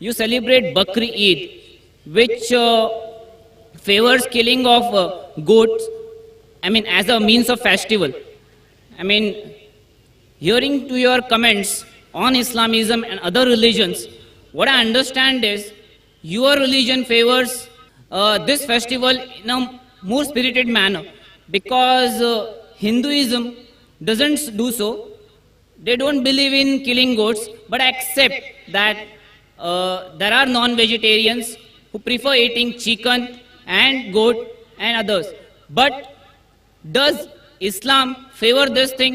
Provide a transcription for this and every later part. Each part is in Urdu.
you celebrate Bakri Eid, which favors killing of goats, I mean as a means of festival. I mean, hearing to your comments on Islamism and other religions, what I understand is your religion favors this festival in a more spirited manner, because Hinduism doesn't do so. They don't believe in killing goats, but accept that there are non-vegetarians who prefer eating chicken and goat and others. But does Islam favor this thing?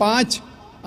5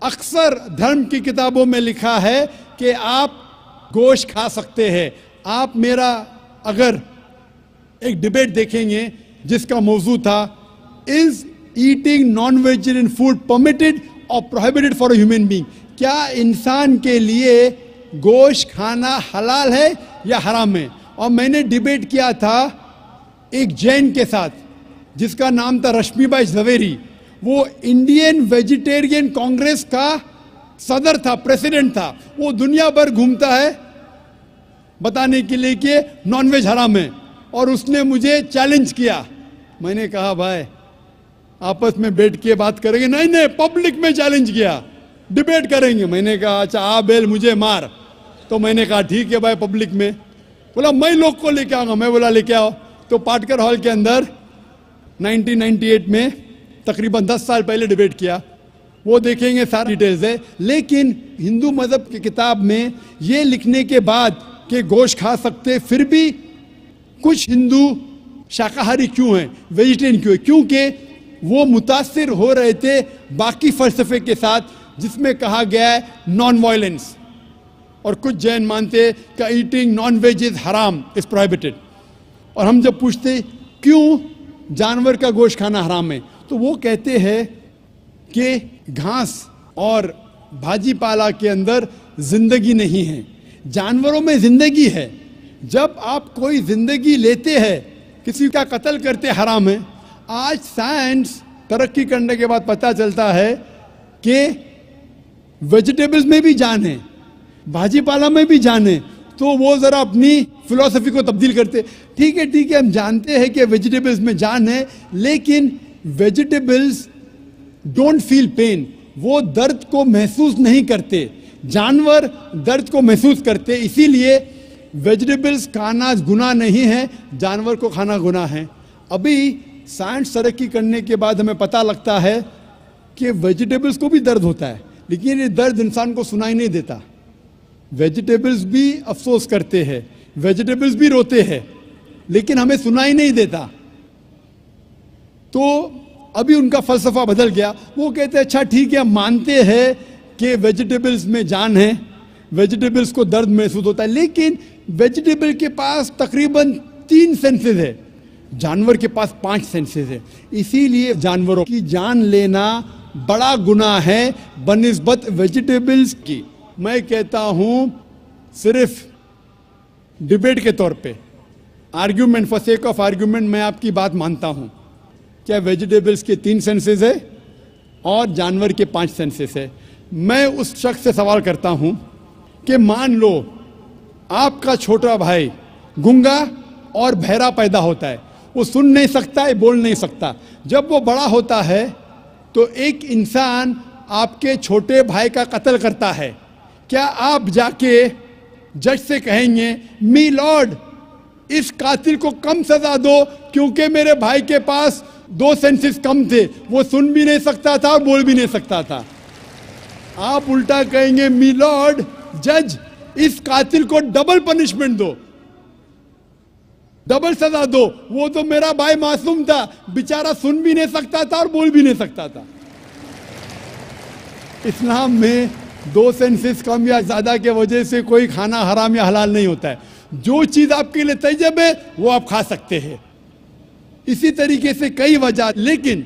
اکثر دھرم کی کتابوں میں لکھا ہے کہ آپ گوشت کھا سکتے ہیں. آپ میرا اگر ایک ڈیبیٹ دیکھیں گے جس کا موضوع تھا is eating non vegetarian food permitted اور prohibited for a human being, کیا انسان کے لیے گوشت کھانا حلال ہے یا حرام ہے. اور میں نے ڈیبیٹ کیا تھا ایک جین کے ساتھ جس کا نام تھا رشمی بھائی جھویری. وہ انڈین ویجیٹیرین کانگریس کا صدر تھا, پریسیڈنٹ تھا. وہ دنیا بھر گھومتا ہے بتانے کے لیے کہ نان ویج حرام ہے, اور اس نے مجھے چیلنج کیا. میں نے کہا بھائی آپس میں بیٹھ کے بات کریں گے. نہیں پبلک میں چیلنج کیا, ڈیبیٹ کریں گے. میں نے کہا اچھا آ بیل مجھے مار. تو میں نے کہا ٹھیک ہے بھائی پبلک میں. بولا میں لوگ کو لے کے آؤں گا. میں بولا لے کے آؤ. تو پاٹکر ہال کے اندر 1998 میں تقریباً 10 سال پہلے ڈیبیٹ کیا. وہ دیکھیں گے ساری ڈیٹیلز ہے. لیکن ہندو مذہب کی کتاب میں یہ لکھنے کے بعد کہ گوشت کھا سکتے, پھر بھی کچھ ہندو شاکاہاری کیوں ہیں, ویجیٹیرین کیوں ہیں, کیونکہ وہ متاثر ہو رہے تھے باقی فلسفے کے ساتھ جس میں کہا گیا ہے نان وائلنس. اور کچھ جین مانتے کہ ایٹنگ نان ویج از حرام, از پروہیبٹڈ. اور ہم جب پوچھتے کیوں جانور کا گوشت کھانا حرام ہے, تو وہ کہتے ہیں کہ گھاس اور بھاجی پالا کے اندر زندگی نہیں ہے, جانوروں میں زندگی ہے. جب آپ کوئی زندگی لیتے ہیں, کسی کا قتل کرتے حرام ہے. آج سائنس ترقی کرنے کے بعد پتہ چلتا ہے کہ ویجیٹیبلز میں بھی جان ہے, بھاجی پالا میں بھی جان ہے. تو وہ ذرا اپنی فلسفی کو تبدیل کرتے. ٹھیک ہے ہم جانتے ہیں کہ ویجیٹیبلز میں جان ہے, لیکن ویجیٹیبلز ڈونٹ فیل پین, وہ درد کو محسوس نہیں کرتے. جانور درد کو محسوس کرتے. اسی لیے ویجیٹیبلز کھانا گناہ نہیں ہے, جانور کو کھانا گناہ ہے. ابھی سائنس ترقی کرنے کے بعد ہمیں پتہ لگتا ہے کہ ویجیٹیبلز کو بھی درد ہوتا ہے, لیکن یہ درد انسان کو سنائی نہیں دیتا. ویجیٹیبلز بھی افسوس کرتے ہیں, ویجیٹیبلز بھی روتے ہیں, لیکن ہمیں سنائی نہیں دیتا. تو ابھی ان کا فلسفہ بدل گیا. وہ کہتے ہیں اچھا ٹھیک ہے ہم مانتے ہیں کہ ویجیٹیبلز میں جان ہے, ویجیٹیبلز کو درد محسوس ہوتا ہے, لیکن ویجیٹیبل کے پاس تقریباً 3 سینسز ہے, جانور کے پاس 5 سینسز ہے. اسی لیے جانوروں کی جان لینا بڑا گناہ ہے بنسبت ویجیٹیبلز کی. میں کہتا ہوں صرف ڈیبیٹ کے طور پہ, argument for sake of argument, میں آپ کی بات مانتا ہوں کیا ویجیٹیبلز کے 3 سینسز ہے اور جانور کے 5 سینسز ہے. میں اس شخص سے سوال کرتا ہوں کہ مان لو آپ کا چھوٹا بھائی گنگا اور بہرا پیدا ہوتا ہے, وہ سن نہیں سکتا ہے, بول نہیں سکتا. جب وہ بڑا ہوتا ہے تو ایک انسان آپ کے چھوٹے بھائی کا قتل کرتا ہے, کیا آپ جا کے جج سے کہیں گے می لارڈ اس قاتل کو کم سزا دو کیونکہ میرے بھائی کے پاس 2 سینسز کم تھے, وہ سن بھی نہیں سکتا تھا اور بول بھی نہیں سکتا تھا. آپ الٹا کہیں گے می لارڈ جج اس قاتل کو ڈبل پنشمنٹ دو, ڈبل سزا دو, وہ تو میرا بھائی معصوم تھا, بیچارہ سن بھی نہیں سکتا تھا اور بول بھی نہیں سکتا تھا. اسلام میں 2 سینسز کم یا زیادہ کے وجہ سے کوئی کھانا حرام یا حلال نہیں ہوتا ہے. جو چیز آپ کے لیے طیب ہے وہ آپ کھا سکتے ہیں. اسی طریقے سے کئی وجہ. لیکن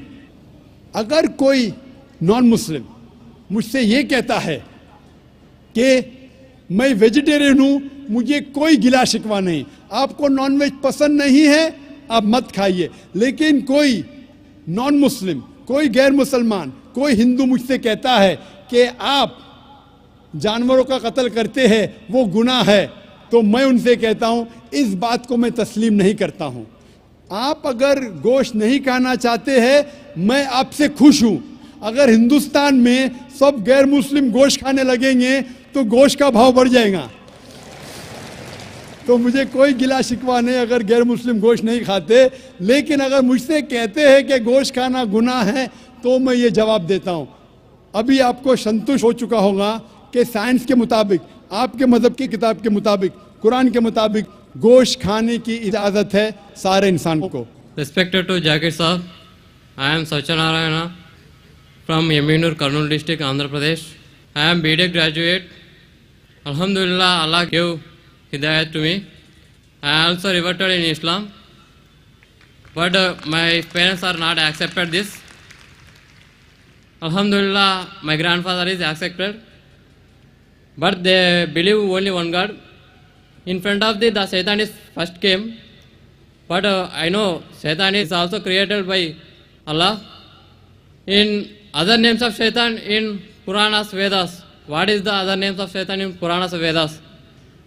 اگر کوئی نان مسلم مجھ سے یہ کہتا ہے کہ میں ویجیٹیرین ہوں, مجھے کوئی گلا شکوہ نہیں, آپ کو نان ویج پسند نہیں ہے آپ مت کھائیے. لیکن کوئی نان مسلم, کوئی غیر مسلمان, کوئی ہندو مجھ سے کہتا ہے کہ آپ جانوروں کا قتل کرتے ہیں وہ گناہ ہے, تو میں ان سے کہتا ہوں اس بات کو میں تسلیم نہیں کرتا ہوں. آپ اگر گوشت نہیں کھانا چاہتے ہیں میں آپ سے خوش ہوں. اگر ہندوستان میں سب غیر مسلم گوشت کھانے لگیں گے تو گوشت کا بھاؤ بڑھ جائے گا. تو مجھے کوئی گلا شکوہ نہیں اگر غیر مسلم گوشت نہیں کھاتے. لیکن اگر مجھ سے کہتے ہیں کہ گوشت کھانا گناہ ہے تو میں یہ جواب دیتا ہوں. ابھی آپ کو سنتوش ہو چکا ہوگا کہ سائنس کے مطابق, آپ کے مذہب کی کتاب کے مطابق, قرآن کے مطابق گوشت کھانے کی اجازت ہے سارے انسان کو. Respected to Jakir Sahab, I am Sachin Narayana from Yeminur, Kurnool district, Andhra Pradesh. I am BTech graduate. Alhamdulillah, Allah gave Hidayat to me. I also reverted in Islam, but my parents are not accepted this. Alhamdulillah, my grandfather is accepted, but they believe only one God. In front of the Satan is first came, but I know Satan is also created by Allah. In other names of Satan in Puranas, Vedas, what is the other names of Satan in Puranas, Vedas?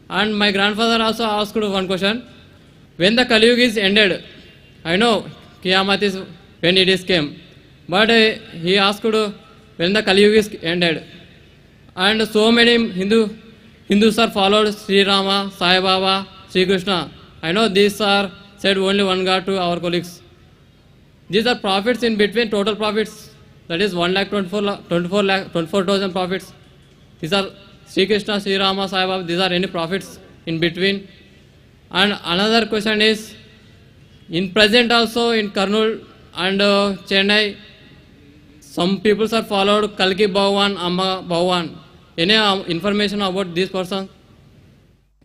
And my grandfather also asked one question. When the Kali Yuga is ended, I know Qiyamah is when it is came, but he asked when the Kali Yuga is ended. And so many Hindus are followed Sri Rama, Sai Baba, Sri Krishna. I know these are said only one God to our colleagues. These are prophets in between, total prophets. That is 1,24,000 prophets. These are Sri Krishna, Sri Rama, Sai Baba. These are any prophets in between. And another question is, in present also in Kurnool and Chennai, some people are followed Kalki Bhagwan, Amma Bhagwan. Any information about this person?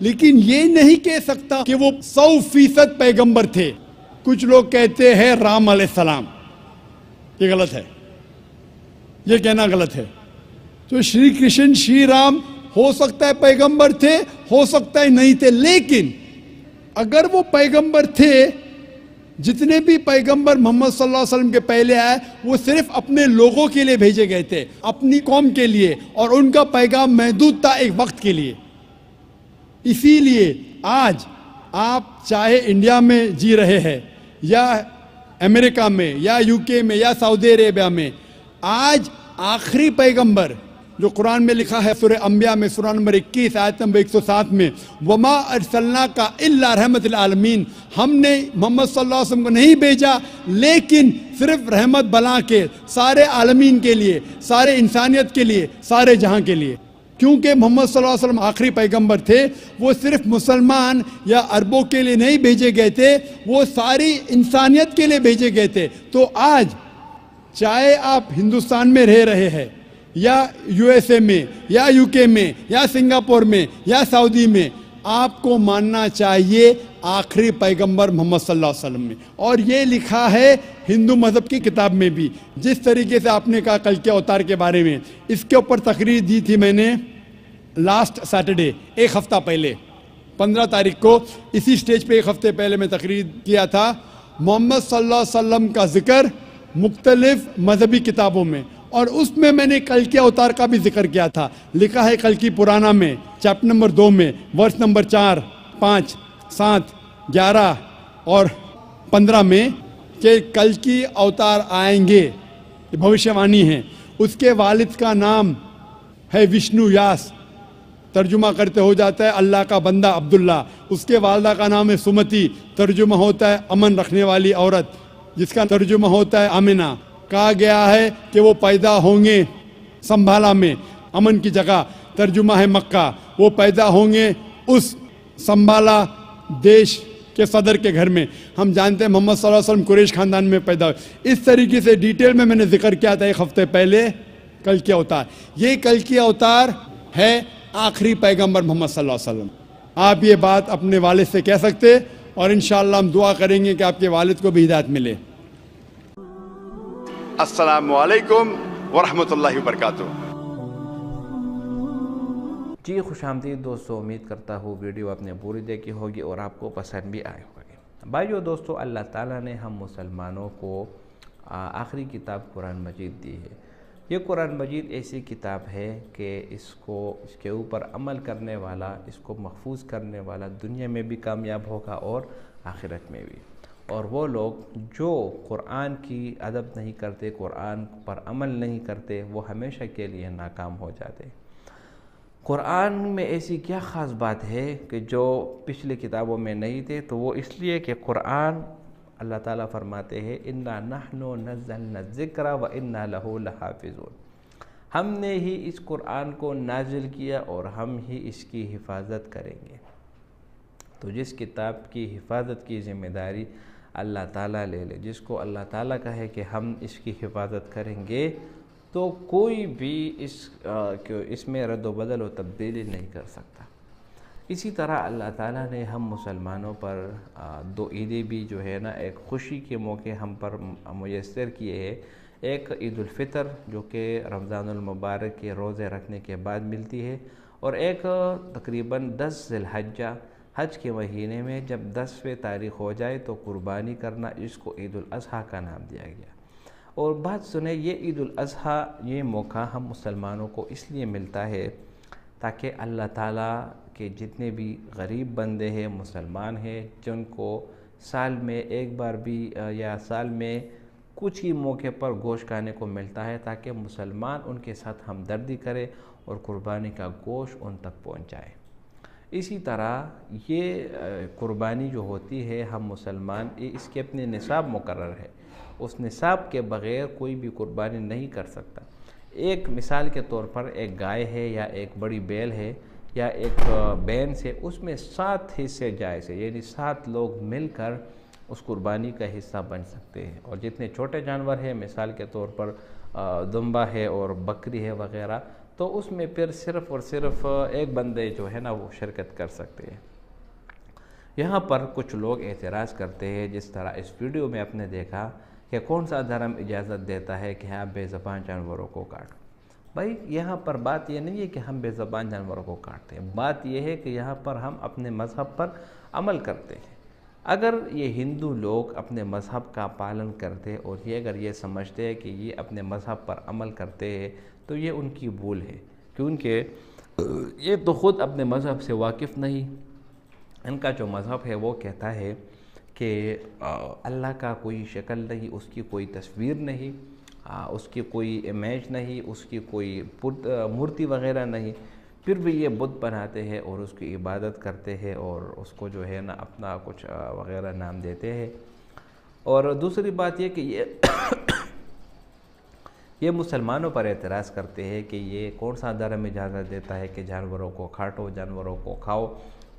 لیکن یہ نہیں کہہ سکتا کہ وہ 100% پیغمبر تھے. کچھ لوگ کہتے ہیں رام علیہ السلام، یہ غلط ہے، یہ کہنا غلط ہے. تو شری کرشن شری رام ہو سکتا ہے پیغمبر تھے، ہو سکتا ہے نہیں تھے، لیکن اگر وہ پیغمبر تھے، جتنے بھی پیغمبر محمد صلی اللہ علیہ وسلم کے پہلے آئے وہ صرف اپنے لوگوں کے لیے بھیجے گئے تھے، اپنی قوم کے لیے، اور ان کا پیغام محدود تھا ایک وقت کے لیے. اسی لیے آج آپ چاہے انڈیا میں جی رہے ہیں یا امریکہ میں یا یو کے میں یا سعودی عربیہ میں، آج آخری پیغمبر جو قرآن میں لکھا ہے سورہ انبیاء میں سورہ نمبر 21 آیت نمبر 107 میں، وما ارسلناک الا رحمت للعالمین، ہم نے محمد صلی اللہ علیہ وسلم کو نہیں بھیجا لیکن صرف رحمت بنا کے سارے عالمین کے لیے، سارے انسانیت کے لیے، سارے جہاں کے لیے. کیونکہ محمد صلی اللہ علیہ وسلم آخری پیغمبر تھے، وہ صرف مسلمان یا عربوں کے لیے نہیں بھیجے گئے تھے، وہ ساری انسانیت کے لیے بھیجے گئے تھے. تو آج چاہے آپ ہندوستان میں رہ رہے ہیں یا یو ایس اے میں یا یو کے میں یا سنگاپور میں یا سعودی میں، آپ کو ماننا چاہیے آخری پیغمبر محمد صلی اللہ علیہ وسلم میں. اور یہ لکھا ہے ہندو مذہب کی کتاب میں بھی. جس طریقے سے آپ نے کہا کل کے اوتار کے بارے میں، اس کے اوپر تقریر دی تھی میں نے لاسٹ سیٹرڈے، ایک ہفتہ پہلے 15 تاریخ کو اسی سٹیج پہ ایک ہفتے پہلے میں تقریر کیا تھا. محمد صلی اللہ علیہ وسلم کا ذکر مختلف مذہبی کتابوں میں، اور اس میں نے کل کے اوتار کا بھی ذکر کیا تھا. لکھا ہے کل کی پرانا میں چیپٹر نمبر 2 میں ورس نمبر 4 5 7 11 اور 15 میں کہ کل کی اوتار آئیں گے، یہ بھوشیہ وانی ہے. اس کے والد کا نام ہے وشنو یاس، ترجمہ کرتے ہو جاتا ہے اللہ کا بندہ عبداللہ. اس کے والدہ کا نام ہے سمتی، ترجمہ ہوتا ہے امن رکھنے والی عورت، جس کا ترجمہ ہوتا ہے آمنہ. کہا گیا ہے کہ وہ پیدا ہوں گے سنبھالا میں، امن کی جگہ، ترجمہ ہے مکہ. وہ پیدا ہوں گے اس سنبھالا دیش کے صدر کے گھر میں. ہم جانتے ہیں محمد صلی اللہ علیہ وسلم قریش خاندان میں پیدا ہوئے. اس طریقے سے ڈیٹیل میں نے ذکر کیا تھا ایک ہفتے پہلے کل کی اوتار. یہ کل کی اوتار ہے آخری پیغمبر محمد صلی اللہ علیہ وسلم. آپ یہ بات اپنے والد سے کہہ سکتے، اور انشاءاللہ ہم دعا کریں گے کہ آپ کے والد کو بھی ہدایت ملے. السلام علیکم ورحمۃ اللہ وبرکاتہ. جی خوش آمدید دوستو، امید کرتا ہوں ویڈیو آپ نے پوری دیکھی ہوگی اور آپ کو پسند بھی آئے ہوگی. بھائیو دوستو، اللہ تعالیٰ نے ہم مسلمانوں کو آخری کتاب قرآن مجید دی ہے. یہ قرآن مجید ایسی کتاب ہے کہ اس کے اوپر عمل کرنے والا، اس کو محفوظ کرنے والا دنیا میں بھی کامیاب ہوگا اور آخرت میں بھی. اور وہ لوگ جو قرآن کی ادب نہیں کرتے، قرآن پر عمل نہیں کرتے، وہ ہمیشہ کے لیے ناکام ہو جاتے. قرآن میں ایسی کیا خاص بات ہے کہ جو پچھلی کتابوں میں نہیں تھے؟ تو وہ اس لیے کہ قرآن اللہ تعالیٰ فرماتے ہیں اِنَّا نَحْنُ نَزَّلْنَا الذِّكْرَ وَإِنَّا لَهُ لَحَافِظُونَ. ہم نے ہی اس قرآن کو نازل کیا اور ہم ہی اس کی حفاظت کریں گے. تو جس کتاب کی حفاظت کی ذمہ داری اللہ تعالیٰ لے لے، جس کو اللہ تعالیٰ کہے کہ ہم اس کی حفاظت کریں گے، تو کوئی بھی اس میں رد و بدل و تبدیلی نہیں کر سکتا. اسی طرح اللہ تعالیٰ نے ہم مسلمانوں پر 2 عیدیں بھی جو ہے نا ایک خوشی کے موقع ہم پر میسر کیے ہیں. ایک عید الفطر جو کہ رمضان المبارک کے روزے رکھنے کے بعد ملتی ہے، اور ایک تقریباً 10 ذی الحجہ حج کے مہینے میں جب 10ویں تاریخ ہو جائے تو قربانی کرنا، اس کو عید الاضحیٰ کا نام دیا گیا. اور بات سنیں، یہ عید الاضحیٰ یہ موقع ہم مسلمانوں کو اس لیے ملتا ہے تاکہ اللہ تعالیٰ کے جتنے بھی غریب بندے ہیں، مسلمان ہیں، جن کو سال میں ایک بار بھی یا سال میں کچھ ہی موقع پر گوشت کھانے کو ملتا ہے، تاکہ مسلمان ان کے ساتھ ہمدردی کرے اور قربانی کا گوشت ان تک پہنچائے. اسی طرح یہ قربانی جو ہوتی ہے، ہم مسلمان اس کے اپنے نصاب مقرر ہے، اس نصاب کے بغیر کوئی بھی قربانی نہیں کر سکتا. ایک مثال کے طور پر ایک گائے ہے یا ایک بڑی بیل ہے یا ایک بینس ہے، اس میں 7 حصے جائز ہے، یعنی 7 لوگ مل کر اس قربانی کا حصہ بن سکتے ہیں. اور جتنے چھوٹے جانور ہیں، مثال کے طور پر دمبا ہے اور بکری ہے وغیرہ، تو اس میں پھر صرف اور صرف ایک بندے جو ہے نا وہ شرکت کر سکتے ہیں۔ یہاں پر کچھ لوگ اعتراض کرتے ہیں، جس طرح اس ویڈیو میں آپ نے دیکھا کہ کون سا دھرم اجازت دیتا ہے کہ آپ بے زبان جانوروں کو کاٹو۔ بھائی یہاں پر بات یہ نہیں ہے کہ ہم بے زبان جانوروں کو کاٹتے ہیں، بات یہ ہے کہ یہاں پر ہم اپنے مذہب پر عمل کرتے ہیں۔ اگر یہ ہندو لوگ اپنے مذہب کا پالن کرتے اور اگر یہ سمجھتے ہیں کہ یہ اپنے مذہب پر عمل کرتے ہیں تو یہ ان کی بھول ہے، کیونکہ یہ تو خود اپنے مذہب سے واقف نہیں۔ ان کا جو مذہب ہے وہ کہتا ہے کہ اللہ کا کوئی شکل نہیں، اس کی کوئی تصویر نہیں، اس کی کوئی امیج نہیں، اس کی کوئی مورتی وغیرہ نہیں، پھر بھی یہ بت بناتے ہیں اور اس کی عبادت کرتے ہیں اور اس کو جو ہے نا اپنا کچھ وغیرہ نام دیتے ہیں۔ اور دوسری بات یہ کہ یہ مسلمانوں پر اعتراض کرتے ہیں کہ یہ کون سا دھرم اجازت دیتا ہے کہ جانوروں کو کاٹو، جانوروں کو کھاؤ۔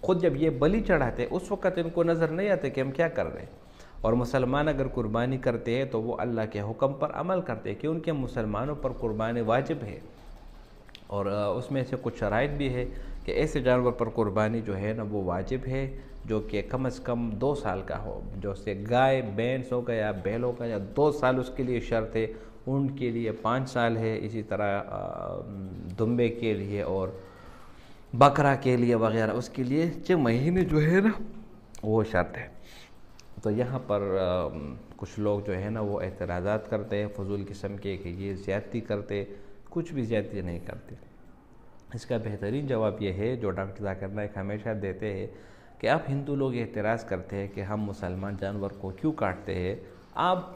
خود جب یہ بلی چڑھاتے اس وقت ان کو نظر نہیں آتے کہ ہم کیا کر رہے ہیں، اور مسلمان اگر قربانی کرتے ہیں تو وہ اللہ کے حکم پر عمل کرتے ہیں، کیونکہ مسلمانوں پر قربانی واجب ہے، اور اس میں سے کچھ شرائط بھی ہے کہ ایسے جانور پر قربانی جو ہے نا وہ واجب ہے جو کہ کم از کم 2 سال کا ہو، جو سے گائے بینس ہو گیا، بیل ہو گیا، 2 سال اس کے لیے شرط ہے، اونٹ کے لیے 5 سال ہے، اسی طرح دمبے کے لیے اور بکرا کے لیے وغیرہ اس کے لیے 6 مہینے جو ہے نا وہ شرط ہے۔ تو یہاں پر کچھ لوگ جو ہے نا وہ اعتراضات کرتے ہیں فضول قسم کے کہ یہ زیادتی کرتے، کچھ بھی زیادتی نہیں کرتے۔ اس کا بہترین جواب یہ ہے جو ڈاکٹر ذاکر نائک ہمیشہ دیتے ہیں کہ آپ ہندو لوگ اعتراض کرتے ہیں کہ ہم مسلمان جانور کو کیوں کاٹتے ہیں، آپ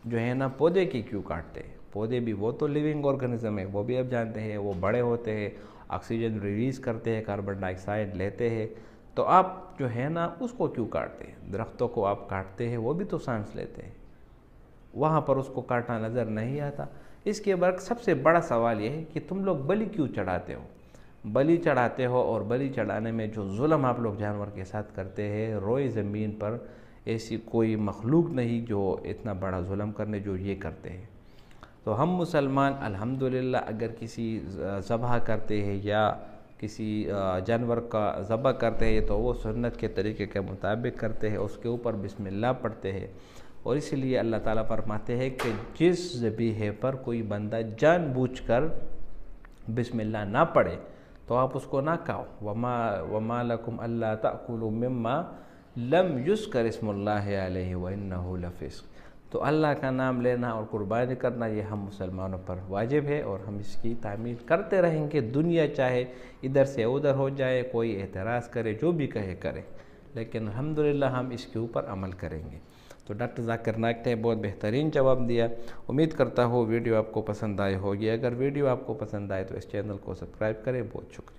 جو ہے نا پودے کی کیوں کاٹتے ہیں؟ پودے بھی وہ تو لیونگ آرگنزم ہے، وہ بھی آپ جانتے ہیں وہ بڑے ہوتے ہیں، آکسیجن ریلیز کرتے ہیں، کاربن ڈائی آکسائڈ لیتے ہیں، تو آپ جو ہے نا اس کو کیوں کاٹتے ہیں؟ درختوں کو آپ کاٹتے ہیں، وہ بھی تو سانس لیتے ہیں، وہاں پر اس کو کاٹنا نظر نہیں آتا۔ اس کے برعکس سب سے بڑا سوال یہ ہے کہ تم لوگ بلی کیوں چڑھاتے ہو؟ بلی چڑھاتے ہو، اور بلی چڑھانے میں جو ظلم آپ لوگ جانور کے ساتھ کرتے ہیں، روئے زمین پر ایسی کوئی مخلوق نہیں جو اتنا بڑا ظلم کرنے جو یہ کرتے ہیں۔ تو ہم مسلمان الحمدللہ اگر کسی ذبح کرتے ہیں یا کسی جانور کا ذبح کرتے ہیں تو وہ سنت کے طریقے کے مطابق کرتے ہیں، اس کے اوپر بسم اللہ پڑھتے ہیں، اور اس لیے اللہ تعالیٰ فرماتے ہیں کہ جس ذبیحے پر کوئی بندہ جان بوجھ کر بسم اللہ نہ پڑھے تو آپ اس کو نہ کھاؤ۔ وَمَا لَكُمْ أَلَّا تَأْكُلُوا مِمَّا لَمْ يُذْكَرِ اسْمُ اللَّهِ عَلَيْهِ وَإِنَّهُ لَفِسْقٌ۔ تو اللہ کا نام لینا اور قربانی کرنا یہ ہم مسلمانوں پر واجب ہے، اور ہم اس کی تعمیل کرتے رہیں گے، دنیا چاہے ادھر سے ادھر ہو جائے، کوئی اعتراض کرے، جو بھی کہے کرے، لیکن الحمدللہ ہم اس کے اوپر عمل کریں گے۔ تو ڈاکٹر ذاکر نائک نے بہت بہترین جواب دیا۔ امید کرتا ہوں ویڈیو آپ کو پسند آئی ہوگی۔ اگر ویڈیو آپ کو پسند آئے تو اس چینل کو سبسکرائب کریں۔ بہت شکریہ۔